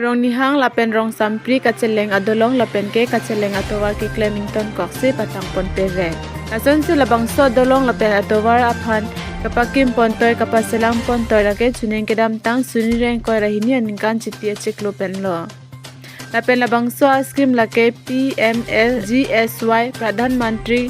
rong nihang lapen rong sampri kaceleng adolong lapen ke kaceleng atowar ke Clemington koksi patang pon pere ason si labang so dolong lapen atowar aphan kapakim pontoy kapaselang pontoy lake chuneng kedam tang sunireng koy rahini aninkan chitia chiklo penlo lapen labang so askim lake PMLGSY Pradhan Mantri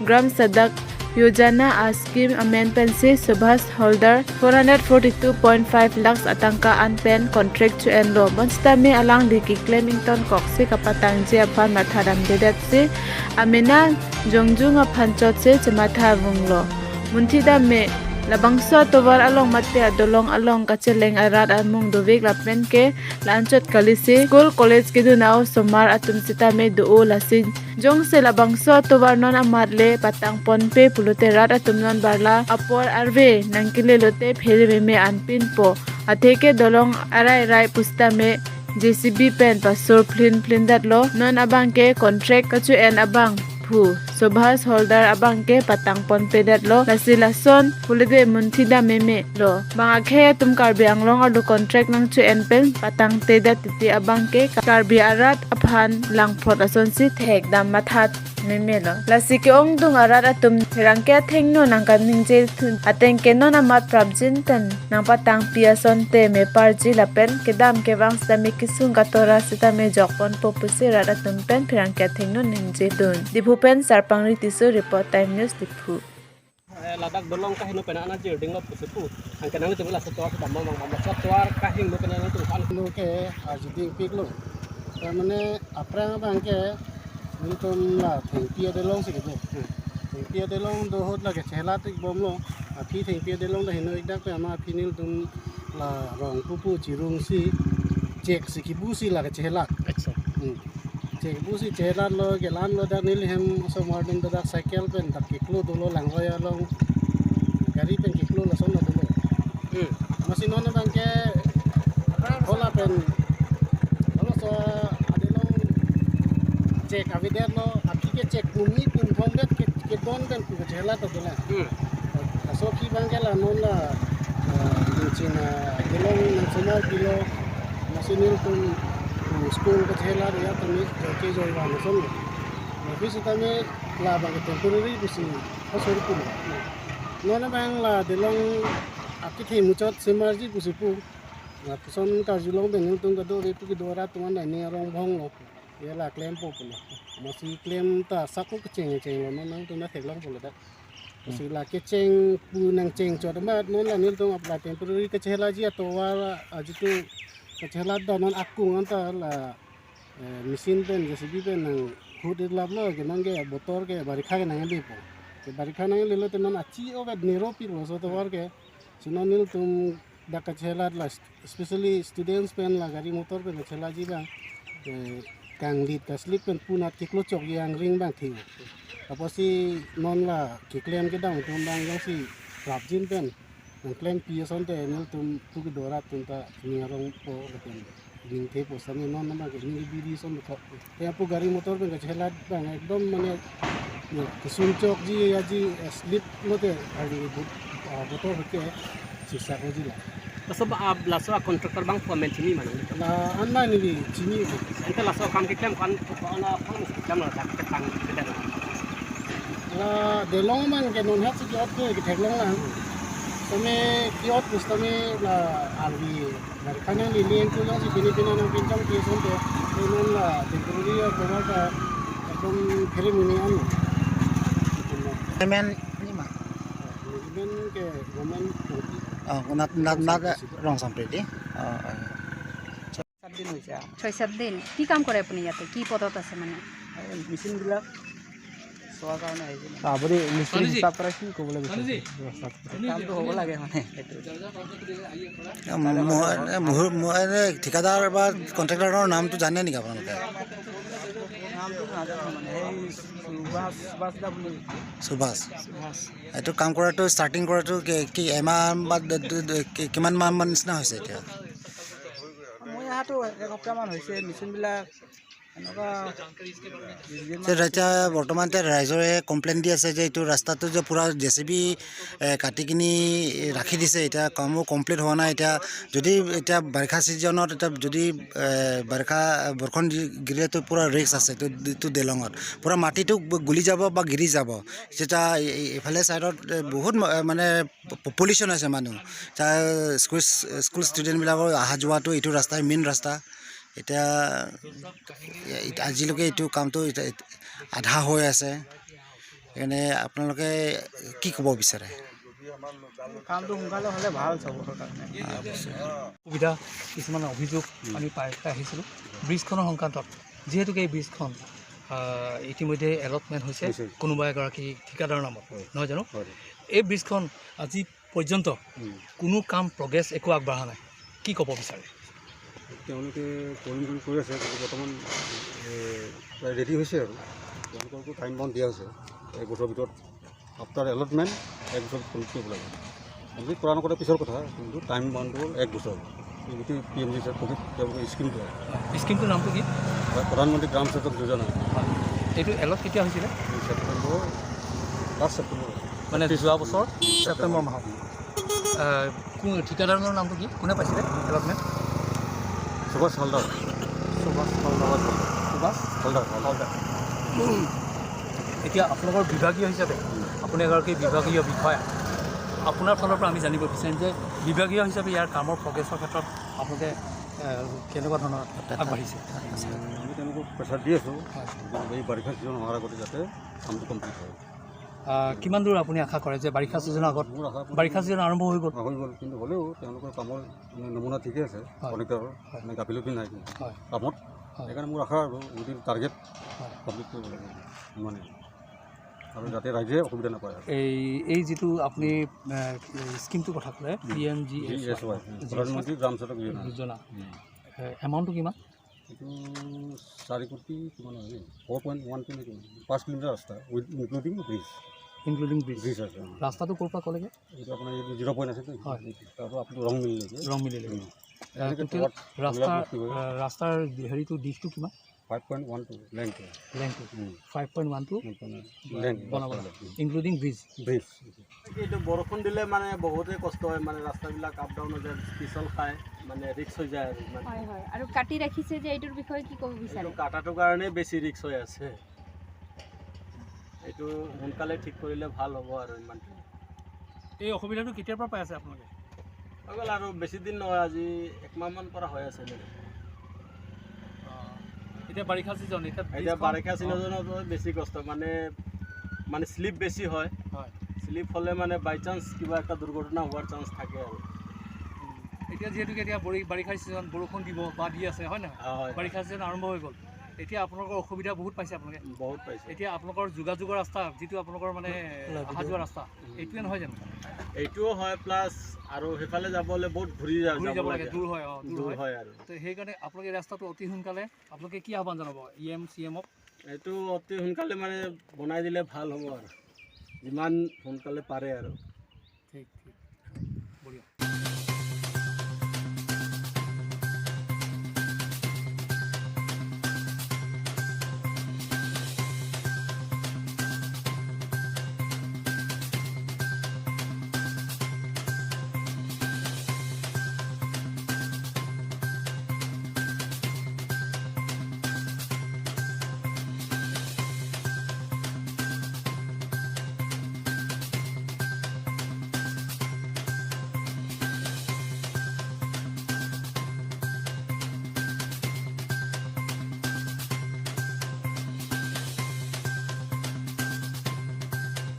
Gram Sadak Yojana Askim Amendment se Subhas Holder 442.5 lakhs atangka unpen contract to enlo monsta me alang diki Clemington koksi kapatang je aphan mathadam dedat se amena jongjung aphanchot se chamatha vunglo munthida me labangso tovar along mate adolong along kacheleng arat amung dovik lapen ke lanchot kalisi school college ke dunao somar atum sita me do lasin jong se labangso tovar non amadle patang ponpe pulute rat atum non barla apor arve nangkile lote phele me anpin po atheke dolong arai rai pusta me JCB pen pasor flin dat lo non abang ke contract kachu en abang Subhas Holder abang ke patang pon pedat lo lasilason pulide munthida meme lo bangakhe tum karbi anglong adu contract nang chu en pen patang tedat titi abang ke karbi arat aphan langphot ason si thek dam mathat meme lo lasike ong dung arat atum rangke thengno nang kan ningje thun ateng ke non amat prabjin tan nang patang piason te me parji lapen kedam ke wang sami kisung katora sita me jokpon popusi rat atum pen rangke thengno ningje dun dibu pen sarpangri tisu report time news dipu ladak dolong kahin no pena anjir ding lo pusipu ang kanang tu la setuar ta mamang mama setuar kahin no pena tu kan lo ke ajidi pik lo mane aprang bang ke niton la thengpia de long se ke thengpia de long do hot la ke chela tik bom lo aphi thengpia de long da hino idak pe ama phinil tum la rong pupu chirung si chek si ki bu si la ke chela acha cek busi ceran lo gelan lo dan nil hem so modern da cycle pen tak kiklo dulu langgoya long gari pen kiklo la son dulu masih nona bangke hola pen kalau so ada long cek avider lo api ke cek bumi pun fondet ke don pen ku jela to dulu so ki bangke la non la Cina gelong nang semar kilo masih nil pun school ke chela dia tami ke joiwa na son tapi sitame la bang temporary busi asur pun nona bang la delong ati the muchot semarji busi pu na son ka julong beng tung ka do re pu ki dora tuan na ni rong bhong lo ye la claim po pu masi claim ta sakku ke cheng lo nong tung na theklong pu da busi la ke cheng pu nang cheng chot ma non la nil tung apply temporary ke chela ji to wa ajitu kecela donon aku nganta la mesin pen JCB pen nang khud lab lo ke nange botor ke barikha ke nang lipo ke barikha nang lilo tenan achi obat nero pi lo so to war ke sinonil tum da kecela la especially students pen la gari motor pen kecela ji bang kang lit ka slip pen punat ke klo chok yang ring bang thi apa si non la ke klem ke dang tum bang yang si rabjin pen nang claim pi son te nil tum tu ki dora tum ta ngarong po pen ning te po sami non na ke ni biri son ko te apu gari motor pe chela bang ekdom mane kusun chok ji ya ji slip mote ari motor ke sisa ko ji la so ba laso contractor bang foreman chini man la anma ni chini ente laso kam ke klem kan ana phang jam la tak ke tang ke da la de long man ke non hat si jot ke theklong la tome kiot pustame la alvi barkana ni lien ko long si pinipina ng pinjang ki son te non la temporary ko ka ekdom pheri muni an men ni ma men ke gomen not wrong sampre di 7 দিন হইছে 6-7 দিন কি কাম কৰে আপুনি ইয়াতে কি পদত আছে মানে মেচিন বিলাক সোৱা কাৰণে আহিছে আপুনি মিস্ত্ৰী হিচাপ কৰা কি ক'বলৈ বিচাৰিছে কামটো হ'ব লাগে মানে এইটো ঠিকাদাৰ বা কণ্ট্ৰেক্টৰৰ নামটো জানে নেকি আপোনালোকে নামটো নাজানো মানে এই সুভাষ দা বুলি সুভাষ এইটো কাম কৰাটো ষ্টাৰ্টিং কৰাটো কি এমাহ বা কিমান মাহমান নিচিনা হৈছে এতিয়া মই ইয়াতো এসপ্তাহমান হৈছে মেচিনবিলাক এতিয়া বৰ্তমান ৰাইজৰে কমপ্লেইন দি আছে যে এইটো ৰাস্তাটো যে পূৰা JCB কাটি কিনি ৰাখি দিছে, এতিয়া কামো কমপ্লিট হোৱা নাই। এতিয়া যদি এতিয়া বাৰিষা ছিজনত এতিয়া যদি বৰষুণ গিৰিলেতো পূৰা ৰিস্ক আছে এইটো দলঙত, পূৰা মাটিটো গুলি যাব বা গিৰি যাব। যেতিয়া এইফালে ছাইডত বহুত মানে পপুলেশ্যন আছে মানুহ, তাৰ স্কুল ষ্টুডেণ্টবিলাকৰ অহা যোৱাটো এইটো ৰাস্তাই মেইন ৰাস্তা। এতিয়া আজিলৈকে এইটো কামটো আধা হৈ আছে, সেইকাৰণে আপোনালোকে কি ক'ব বিচাৰে? কামটো সোনকালে হ'লে ভাল চবৰ কাৰণে। সুবিধা কিছুমান অভিযোগ আমি পাই আহিছিলোঁ ব্ৰিজখনৰ সংক্ৰান্তত, যিহেতুকে এই ব্ৰিজখন ইতিমধ্যে এলটমেণ্ট হৈছে কোনোবা এগৰাকী ঠিকাদাৰৰ নামত, নহয় জানো? এই ব্ৰিজখন আজি পৰ্যন্ত কোনো কাম প্ৰগ্ৰেছ একো আগবঢ়া নাই, কি ক'ব বিচাৰে? তেওঁলোকে কৰিম কৰি আছে, বৰ্তমান প্ৰায় ৰেডি হৈছে আৰু তেওঁলোককো টাইম বাউণ্ড দিয়া হৈছে 1 বছৰৰ ভিতৰত। আফটাৰ এলটমেণ্ট 1 বছৰ কমপ্লিট কৰিব লাগে। কমপ্লিট কৰা নকৰা পিছৰ কথা, কিন্তু টাইম বাউণ্ড হ'ল 1 বছৰ। এই গোটেই PMG তেওঁলোকৰ স্কিমটোৰ নামটো কি? প্ৰধানমন্ত্ৰী গ্ৰাম সড়ক যোজনা। এইটো এলট কেতিয়া হৈছিলে? লাষ্ট ছেপ্টেম্বৰ, মানে যোৱা বছৰ ছেপ্টেম্বৰ মাহত। ঠিকাদাৰৰ নামটো কি? কোনে পাইছিলে এলটমেণ্ট? সুভাষ হালদাৰ। এতিয়া আপোনালোকৰ বিভাগীয় হিচাপে আপুনি এগৰাকী বিভাগীয় বিষয়া, আপোনাৰ ফালৰ পৰা আমি জানিব বিচাৰিম যে বিভাগীয় হিচাপে ইয়াৰ কামৰ প্ৰগ্ৰেছৰ ক্ষেত্ৰত আপোনালোকে কেনেকুৱা ধৰণৰ আগবাঢ়িছে? আমি তেওঁলোকক প্ৰেছাৰ দি আছোঁ এই বাৰিষা ছিজন হোৱাৰ আগতে যাতে কামটো কমপ্লিট হয়। কিমান দূৰ আপুনি আশা কৰে যে বাৰিষা ছিজনৰ আগত? বাৰিষা ছিজন আৰম্ভ হৈ গ'ল, কিন্তু হ'লেও তেওঁলোকৰ কামৰ নমুনা ঠিকে আছে, কনেক্টৰৰ মানে গাফিলতি নাই কিন্তু কামত। সেইকাৰণে মোৰ আশা আৰু যদি টাৰ্গেট কমপ্লিট কৰিব লাগে মানে, আৰু যাতে ৰাইজে অসুবিধা নাপায়। এই যিটো আপুনি স্কিমটোৰ কথা ক'লে PMGSY প্ৰধানমন্ত্ৰী গ্ৰাম সড়ক যোজনা, এমাউণ্টটো কিমান? এইটো 4 কোটি কিমান হয়, 4.1 5 কিলোমিটাৰ ৰাস্তা উইথ ইনক্লুডিং ব্ৰিজ আছে। ৰাস্তাটো ক'ৰ পৰা ক'লেগৈ? এইটো আপোনাৰ এইটো 0 পইণ্ট আছে, তাৰপৰা আপুনি ৰং মিলিলে ৰাস্তাৰ হেৰিটো দিশটো কিমান? 5.12 লেংথটো 5.12 বনাব লাগে ইনক্লুডিং ব্ৰিজ। এইটো বৰষুণ দিলে মানে বহুতেই কষ্ট হয়, মানে ৰাস্তাবিলাক আপ ডাউন হৈ যায়, পিছল খায়, মানে ৰিক্স হৈ যায় আৰু ইমান। হয় হয়, আৰু কাটি ৰাখিছে যে এইটোৰ বিষয়ে কি ক'ব বিচাৰে? এইটো কাটাটোৰ কাৰণে বেছি ৰিক্স হৈ আছে, এইটো সোনকালে ঠিক কৰিলে ভাল হ'ব আৰু ইমানটো। এই অসুবিধাটো কেতিয়াৰ পৰা পাই আছে আপোনালোকে? হৈ গ'ল আৰু বেছি দিন নহয়, আজি 1 মাহমান পৰা হৈ আছে। এতিয়া বাৰিষা ছিজন, এতিয়া বাৰিষা ছিজনত বেছি কষ্ট, মানে শ্লিপ বেছি হয়। শ্লিপ হ'লে মানে বাই চান্স কিবা এটা দুৰ্ঘটনা হোৱাৰ চান্স থাকে আৰু। এতিয়া যিহেতুকে এতিয়া বাৰিষা ছিজন, বৰষুণ দিব বা দি আছে, হয় নহয়? বাৰিষা ছিজন আৰম্ভ হৈ গ'ল, এতিয়া আপোনালোকৰ অসুবিধা বহুত পাইছে আপোনালোকে? বহুত পাইছে। এতিয়া আপোনালোকৰ যোগাযোগৰ ৰাস্তা, যিটো আপোনালোকৰ মানে অহা যোৱা ৰাস্তা, এইটোৱে নহয় জানো? এইটোও হয়, প্লাছ আৰু সেইফালে যাবলৈ বহুত ঘূৰি যাব লাগে, দূৰ হয় আৰু তো সেইকাৰণে আপোনালোকে ৰাস্তাটো অতি সোনকালে আপোনালোকে কি আহ্বান জনাব CMক? এইটো অতি সোনকালে মানে বনাই দিলে ভাল হ'ব আৰু যিমান সোনকালে পাৰে আৰু।